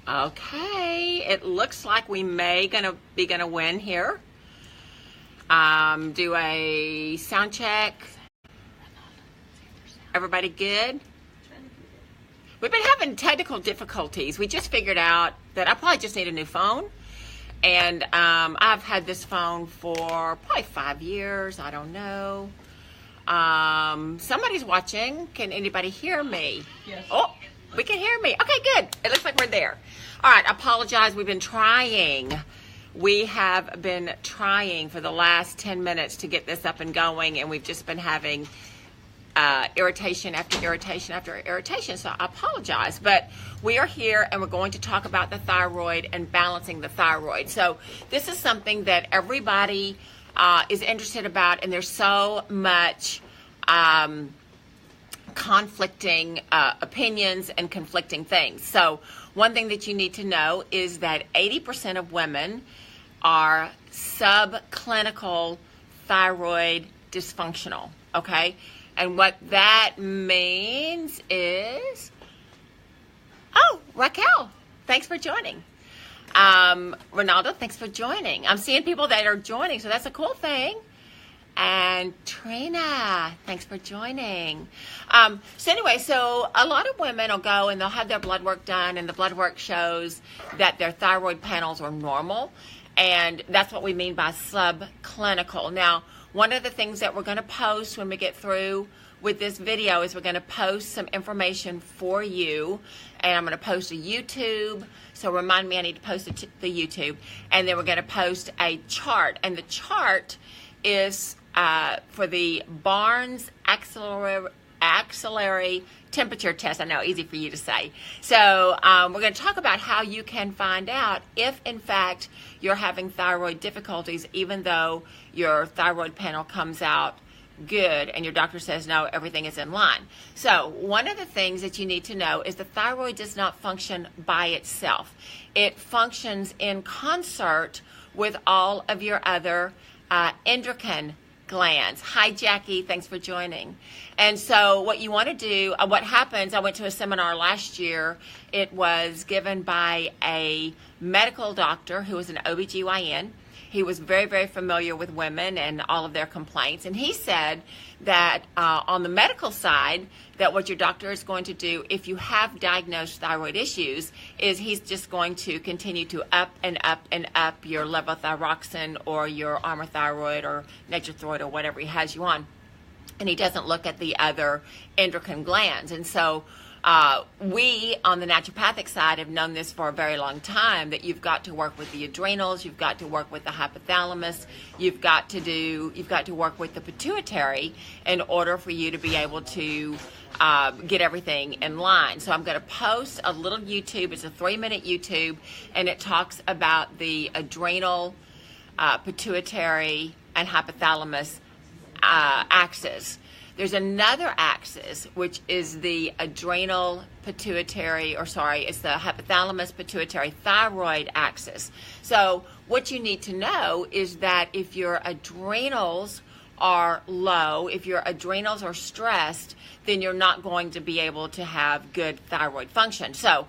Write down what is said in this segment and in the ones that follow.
Okay, it looks like we may be gonna win here. Do a sound check. Everybody good? We've been having technical difficulties. We just figured out that I probably just need a new phone. And I've had this phone for probably 5 years. I don't know. Somebody's watching. Can anybody hear me? Yes. Oh, we can hear me. Okay, good. It looks like we're there. All right, I apologize. We've been trying. We have been trying for the last 10 minutes to get this up and going, and we've just been having irritation after irritation after irritation, so I apologize. But we are here, and we're going to talk about the thyroid and balancing the thyroid. So this is something that everybody is interested about, and there's so much conflicting opinions and conflicting things. So one thing that you need to know is that 80% of women are subclinical thyroid dysfunctional, okay? And what that means is, oh, Raquel, thanks for joining. Ronaldo, thanks for joining. I'm seeing people that are joining, so that's a cool thing. And Trina, thanks for joining. So anyway, so a lot of women will go and they'll have their blood work done, and the blood work shows that their thyroid panels are normal. And that's what we mean by subclinical. Now, one of the things that we're going to post when we get through with this video is we're going to post some information for you. And I'm going to post a YouTube. So remind me I need to post the YouTube. And then we're going to post a chart. And the chart is for the Barnes axillary temperature test. I know, easy for you to say. So we're going to talk about how you can find out if, in fact, you're having thyroid difficulties, even though your thyroid panel comes out good and your doctor says, no, everything is in line. So one of the things that you need to know is the thyroid does not function by itself. It functions in concert with all of your other endocrine glands. Hi, Jackie. Thanks for joining. And so what you want to do, what happens, I went to a seminar last year. It was given by a medical doctor who was an OBGYN. He was very, very familiar with women and all of their complaints. And he said that on the medical side, that what your doctor is going to do if you have diagnosed thyroid issues is he's just going to continue to up and up and up your levothyroxine or your Armour Thyroid or Nature-Throid or whatever he has you on. And he doesn't look at the other endocrine glands. And so we on the naturopathic side have known this for a very long time, that you've got to work with the adrenals, you've got to work with the hypothalamus, you've got to work with the pituitary in order for you to be able to get everything in line. So I'm going to post a little YouTube. It's a 3-minute YouTube, and it talks about the adrenal, pituitary, and hypothalamus axis. There's another axis, which is the adrenal pituitary, it's the hypothalamus pituitary thyroid axis. So what you need to know is that if your adrenals are low, if your adrenals are stressed, then you're not going to be able to have good thyroid function. So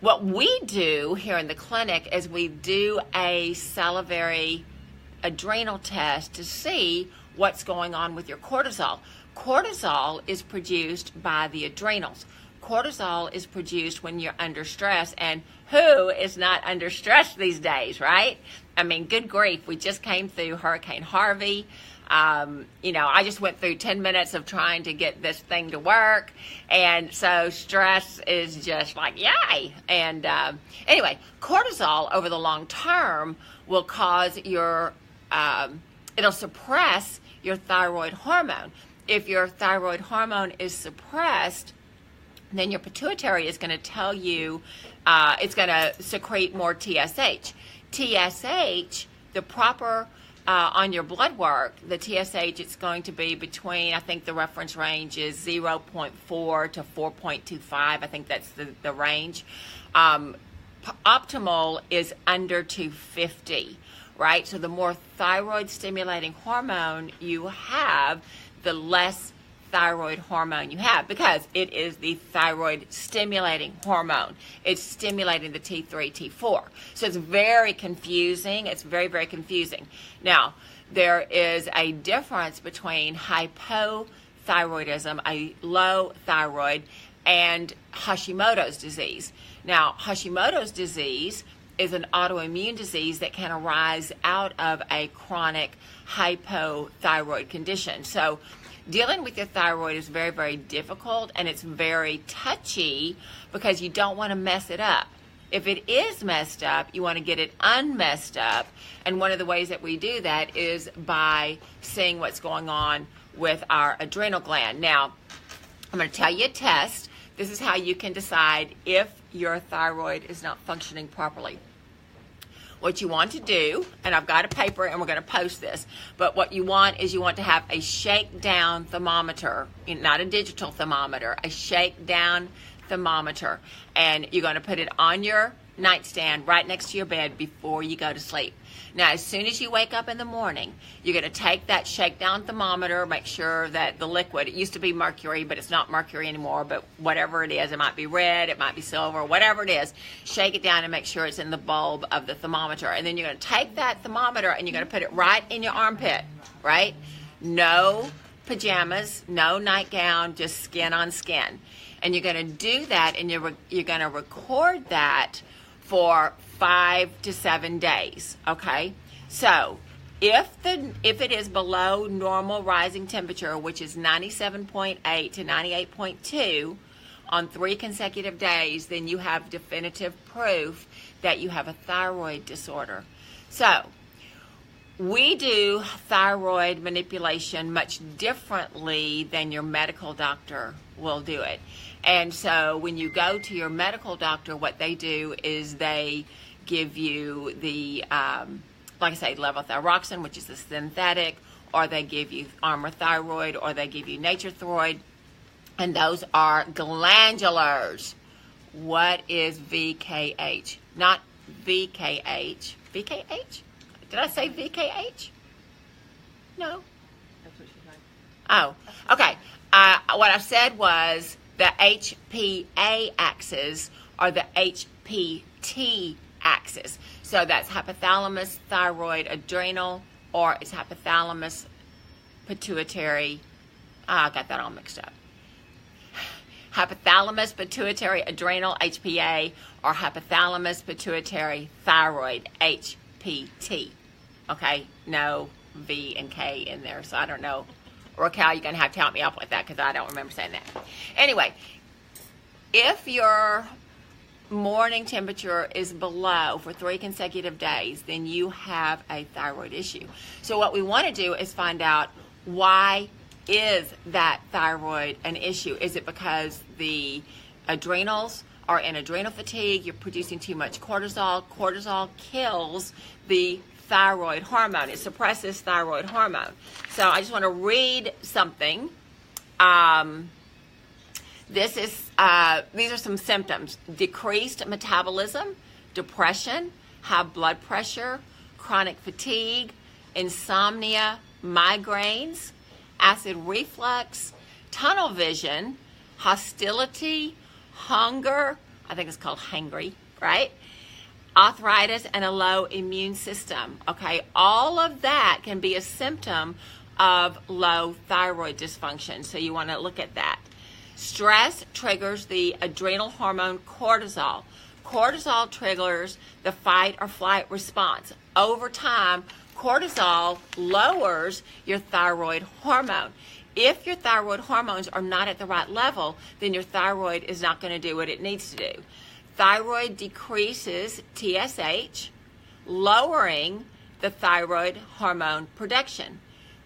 what we do here in the clinic is we do a salivary adrenal test to see what's going on with your cortisol. Cortisol is produced by the adrenals. Cortisol is produced when you're under stress, and who is not under stress these days, right? I mean, good grief, we just came through Hurricane Harvey. I just went through 10 minutes of trying to get this thing to work, and so stress is just like, yay. And anyway, cortisol over the long term will cause it'll suppress your thyroid hormone. If your thyroid hormone is suppressed, then your pituitary is going to tell you, it's going to secrete more TSH. TSH, the proper, on your blood work, the TSH, it's going to be between, I think the reference range is 0.4 to 4.25. I think that's the range. Optimal is under 250, right? So the more thyroid stimulating hormone you have, the less thyroid hormone you have, because it is the thyroid stimulating hormone. It's stimulating the T3, T4. So it's very confusing. It's very, very confusing. Now, there is a difference between hypothyroidism, a low thyroid, and Hashimoto's disease. Now, Hashimoto's disease is an autoimmune disease that can arise out of a chronic hypothyroid condition. So dealing with your thyroid is very, very difficult, and it's very touchy because you don't want to mess it up. If it is messed up, you want to get it unmessed up. And one of the ways that we do that is by seeing what's going on with our adrenal gland. Now, I'm going to tell you a test. This is how you can decide if your thyroid is not functioning properly. What you want to do, and I've got a paper and we're going to post this, but what you want is you want to have a shakedown thermometer, not a digital thermometer, a shakedown thermometer, and you're going to put it on your nightstand right next to your bed before you go to sleep. Now, as soon as you wake up in the morning, you're going to take that shakedown thermometer, make sure that the liquid, it used to be mercury, but it's not mercury anymore, but whatever it is, it might be red, it might be silver, whatever it is, shake it down and make sure it's in the bulb of the thermometer. And then you're going to take that thermometer and you're going to put it right in your armpit, right? No pajamas, no nightgown, just skin on skin. And you're going to do that, and you're going to record that for 5 to 7 days, okay? So if it is below normal rising temperature, which is 97.8 to 98.2 on 3 consecutive days, then you have definitive proof that you have a thyroid disorder. So we do thyroid manipulation much differently than your medical doctor will do it. And so when you go to your medical doctor, what they do is they give you the, like I say, levothyroxine, which is a synthetic, or they give you Armour Thyroid, or they give you Nature Thyroid, and those are glandulars. What is VKH? Not VKH. VKH? Did I say VKH? No. That's what she said. Oh, okay. What I said was the HPA axis or the HPT axis. So that's hypothalamus, thyroid, adrenal, or it's hypothalamus, pituitary. I got that all mixed up. Hypothalamus, pituitary, adrenal, HPA, or hypothalamus, pituitary, thyroid, HPT. Okay, no V and K in there, so I don't know. Raquel, you're going to have to help me out with that because I don't remember saying that. Anyway, if your morning temperature is below for 3 consecutive days, then you have a thyroid issue. So what we want to do is find out, why is that thyroid an issue? Is it because the adrenals are in adrenal fatigue? You're producing too much cortisol. Cortisol kills the thyroid hormone. It suppresses thyroid hormone. So I just want to read something. These are some symptoms: decreased metabolism, depression, high blood pressure, chronic fatigue, insomnia, migraines, acid reflux, tunnel vision, hostility, hunger, I think it's called hangry, right? Arthritis, and a low immune system, okay? All of that can be a symptom of low thyroid dysfunction, so you want to look at that. Stress triggers the adrenal hormone cortisol. Cortisol triggers the fight or flight response. Over time, cortisol lowers your thyroid hormone. If your thyroid hormones are not at the right level, then your thyroid is not going to do what it needs to do. Thyroid decreases TSH, lowering the thyroid hormone production.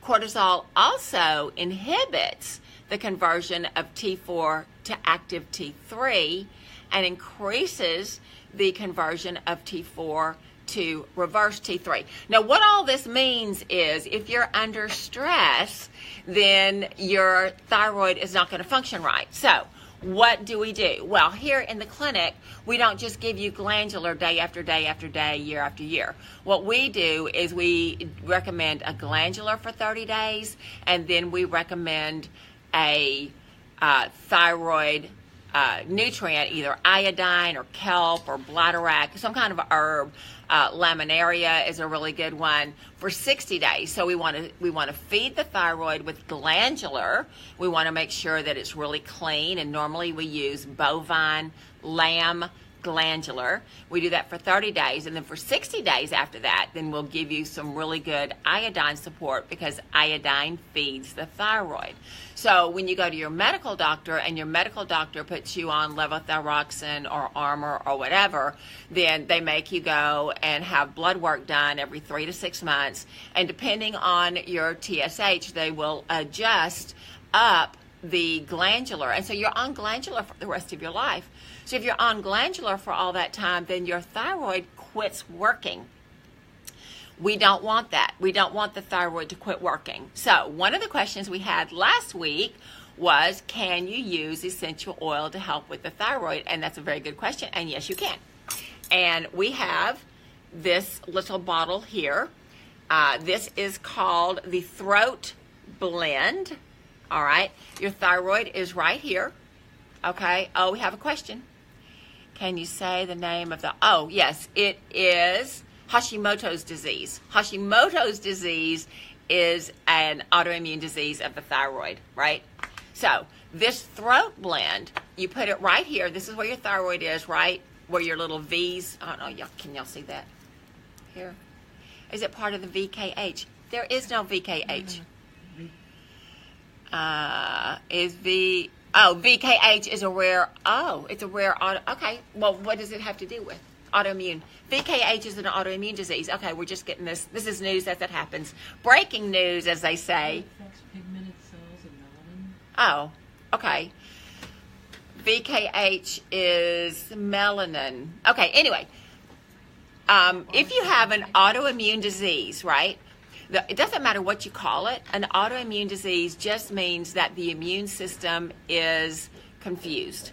Cortisol also inhibits the conversion of T4 to active T3 and increases the conversion of T4 to reverse T3. Now, what all this means is if you're under stress, then your thyroid is not going to function right. So what do we do? Well, here in the clinic, we don't just give you glandular day after day after day, year after year. What we do is we recommend a glandular for 30 days, and then we recommend a thyroid nutrient, either iodine or kelp or bladderwrack, some kind of herb. Laminaria is a really good one for 60 days. So we want to feed the thyroid with glandular. We want to make sure that it's really clean, and normally we use bovine, lamb glandular. We do that for 30 days, and then for 60 days after that, then we'll give you some really good iodine support, because iodine feeds the thyroid. So when you go to your medical doctor and your medical doctor puts you on levothyroxine or Armour or whatever, then they make you go and have blood work done every 3 to 6 months, and depending on your TSH, they will adjust up the glandular, and so you're on glandular for the rest of your life. So if you're on glandular for all that time, then your thyroid quits working. We don't want that. We don't want the thyroid to quit working. So one of the questions we had last week was, can you use essential oil to help with the thyroid? And that's a very good question, and yes, you can. And we have this little bottle here. This is called the Throat Blend. All right, your thyroid is right here. Okay, oh, we have a question. Can you say the name of the, oh, yes, it is Hashimoto's disease. Hashimoto's disease is an autoimmune disease of the thyroid, right? So this throat blend, you put it right here. This is where your thyroid is, right? Where your little V's, I don't know, can y'all see that? Here. Is it part of the VKH? There is no VKH. VKH is a rare, it's a rare, okay, well, what does it have to do with? Autoimmune. VKH is an autoimmune disease. Okay, we're just getting this. This is news as it happens. Breaking news, as they say. It affects pigmented cells and melanin. Oh, okay. VKH is melanin. Okay, anyway. If you have an autoimmune disease, right? It doesn't matter what you call it. An autoimmune disease just means that the immune system is confused.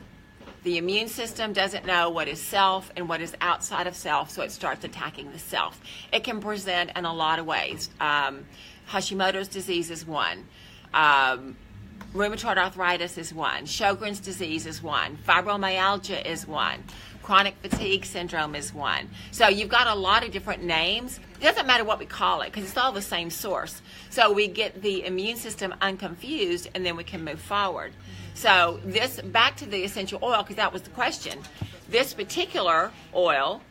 The immune system doesn't know what is self and what is outside of self, so it starts attacking the self. It can present in a lot of ways. Hashimoto's disease is one. Rheumatoid arthritis is one. Sjogren's disease is one. Fibromyalgia is one. Chronic fatigue syndrome is one. So you've got a lot of different names. It doesn't matter what we call it, because it's all the same source. So we get the immune system unconfused, and then we can move forward. So this, back to the essential oil, because that was the question. This particular oil,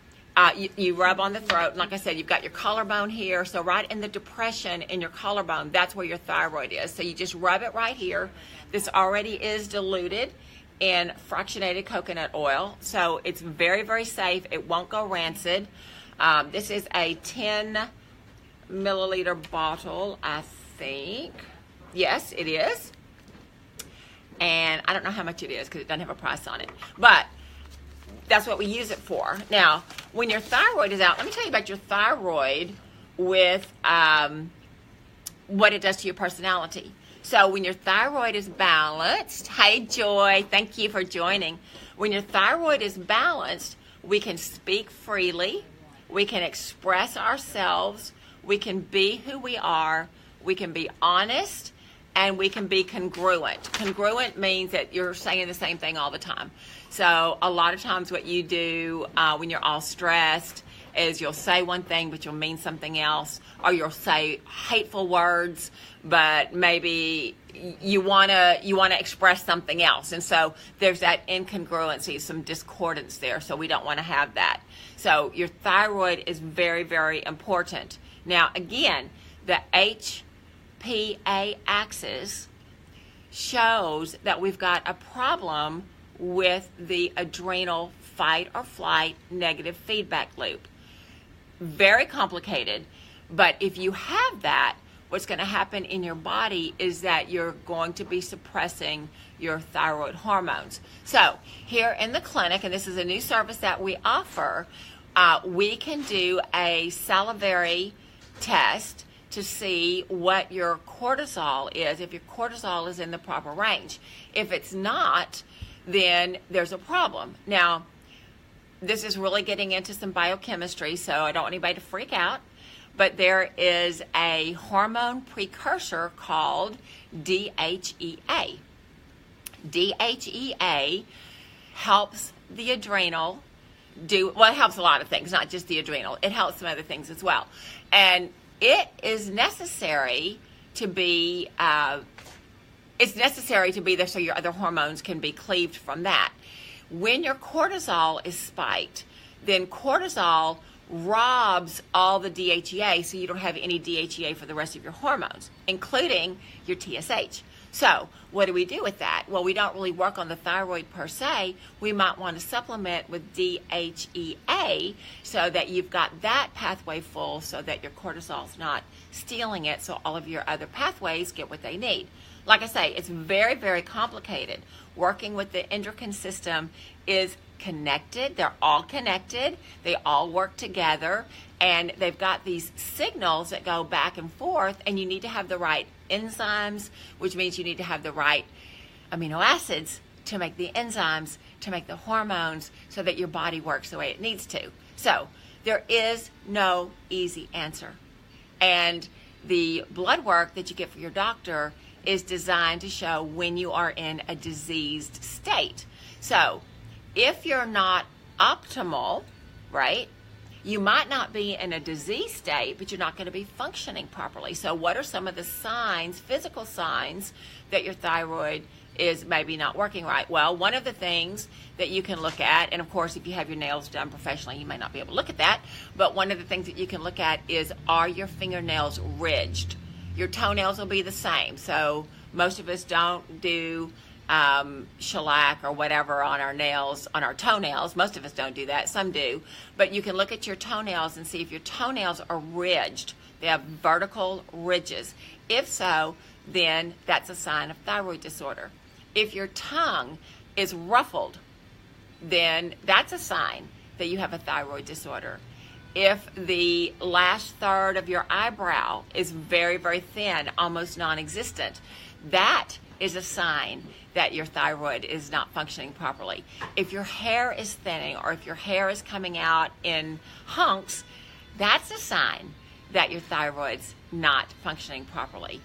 you rub on the throat. And like I said, you've got your collarbone here. So right in the depression in your collarbone, that's where your thyroid is. So you just rub it right here. This already is diluted in fractionated coconut oil. So it's very, very safe. It won't go rancid. This is a 10 milliliter bottle, I think. Yes, it is. And I don't know how much it is because it doesn't have a price on it. But that's what we use it for. Now, when your thyroid is out, let me tell you about your thyroid with what it does to your personality. So when your thyroid is balanced, hey Joy, thank you for joining. When your thyroid is balanced, we can speak freely, we can express ourselves, we can be who we are, we can be honest, and we can be congruent. Congruent means that you're saying the same thing all the time. So a lot of times what you do when you're all stressed is you'll say one thing, but you'll mean something else, or you'll say hateful words, but maybe you wanna express something else. And so there's that incongruency, some discordance there. So we don't want to have that. So your thyroid is very, very important. Now, again, the HPA axis shows that we've got a problem with the adrenal fight or flight negative feedback loop. Very complicated, but if you have that, what's going to happen in your body is that you're going to be suppressing your thyroid hormones. So here in the clinic, and this is a new service that we offer, we can do a salivary test to see what your cortisol is, if your cortisol is in the proper range. If it's not, then there's a problem. Now, this is really getting into some biochemistry, so I don't want anybody to freak out. but there is a hormone precursor called DHEA. DHEA helps the adrenal it helps a lot of things, not just the adrenal. It helps some other things as well. And it is necessary to be, there so your other hormones can be cleaved from that. When your cortisol is spiked, then cortisol robs all the DHEA, so you don't have any DHEA for the rest of your hormones, including your TSH. So what do we do with that? Well, we don't really work on the thyroid per se. We might want to supplement with DHEA so that you've got that pathway full so that your cortisol's not stealing it, so all of your other pathways get what they need. Like I say, it's very, very complicated. Working with the endocrine system is connected. They're all connected. They all work together, and they've got these signals that go back and forth, and you need to have the right enzymes, which means you need to have the right amino acids to make the enzymes, to make the hormones, so that your body works the way it needs to. So there is no easy answer. And the blood work that you get from your doctor is designed to show when you are in a diseased state. So if you're not optimal, right, you might not be in a disease state, but you're not going to be functioning properly. So what are some of the signs, physical signs, that your thyroid is maybe not working right? Well, one of the things that you can look at, and of course if you have your nails done professionally, you may not be able to look at that, but one of the things that you can look at is, are your fingernails ridged? Your toenails will be the same. So most of us don't do shellac or whatever on our nails, on our toenails. Most of us don't do that. Some do. But you can look at your toenails and see if your toenails are ridged. They have vertical ridges. If so, then that's a sign of thyroid disorder. If your tongue is ruffled, then that's a sign that you have a thyroid disorder. If the last third of your eyebrow is very, very thin, almost non-existent, that is a sign that your thyroid is not functioning properly. If your hair is thinning, or if your hair is coming out in hunks, that's a sign that your thyroid's not functioning properly.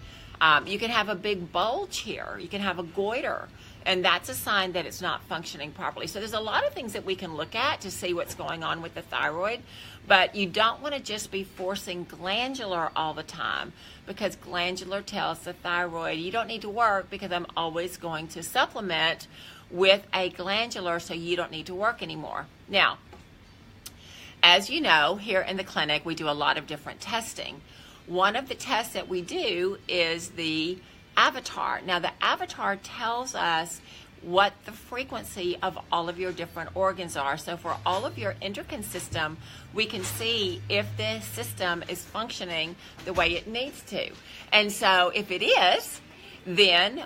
You can have a big bulge here. You can have a goiter, and that's a sign that it's not functioning properly. So there's a lot of things that we can look at to see what's going on with the thyroid, but you don't want to just be forcing glandular all the time, because glandular tells the thyroid, you don't need to work because I'm always going to supplement with a glandular, so you don't need to work anymore. Now, as you know, here in the clinic, we do a lot of different testing. One of the tests that we do is the avatar. Now, the avatar tells us what the frequency of all of your different organs are. So for all of your endocrine system, we can see if the system is functioning the way it needs to. And so if it is, then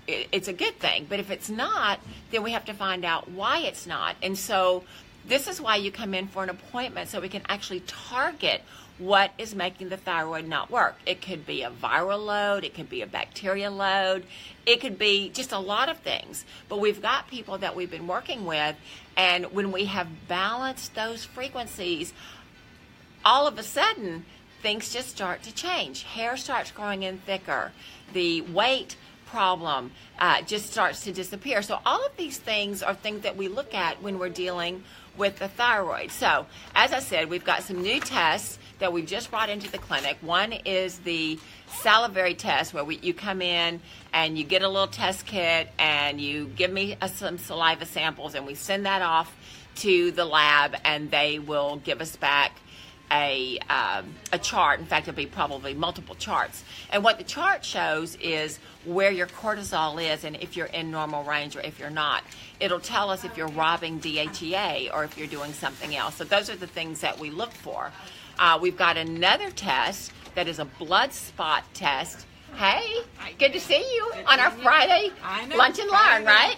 it's a good thing. But if it's not, then we have to find out why it's not. And so this is why you come in for an appointment, so we can actually target what is making the thyroid not work. It could be a viral load, it could be a bacteria load, it could be just a lot of things. But we've got people that we've been working with, and when we have balanced those frequencies, all of a sudden things just start to change. Hair starts growing in thicker, the weight problem just starts to disappear. So all of these things are things that we look at when we're dealing with the thyroid. So as I said, we've got some new tests that we've just brought into the clinic. One is the salivary test, where you come in and you get a little test kit and you give me some saliva samples, and we send that off to the lab, and they will give us back a chart. In fact, it'll be probably multiple charts. And what the chart shows is where your cortisol is, and if you're in normal range or if you're not. It'll tell us if you're robbing DHEA or if you're doing something else. So those are the things that we look for. We've got another test that is a blood spot test. Hey, good to see you on our Friday lunch and learn, right?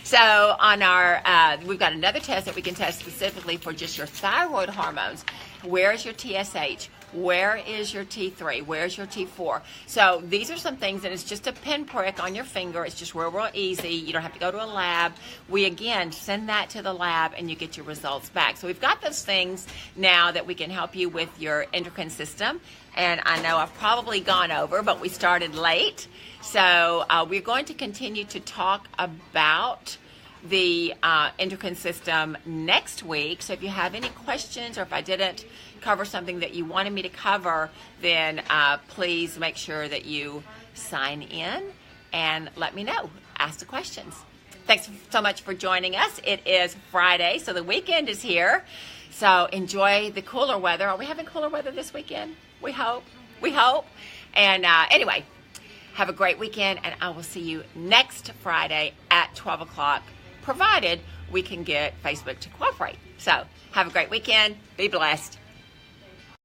So on our, we've got another test that we can test specifically for just your thyroid hormones. Where is your TSH? Where is your T3? Where's your T4? So these are some things, and it's just a pinprick on your finger. It's just real easy. You don't have to go to a lab. We, again, send that to the lab, and you get your results back. So we've got those things now that we can help you with your endocrine system. And I know I've probably gone over, but we started late. So we're going to continue to talk about the endocrine system next week. So if you have any questions, or if I didn't cover something that you wanted me to cover, then please make sure that you sign in and let me know. Ask the questions. Thanks so much for joining us. It is Friday, so the weekend is here. So enjoy the cooler weather. Are we having cooler weather this weekend? We hope. We hope. And anyway, have a great weekend, and I will see you next Friday at 12 o'clock, provided we can get Facebook to cooperate. So have a great weekend. Be blessed.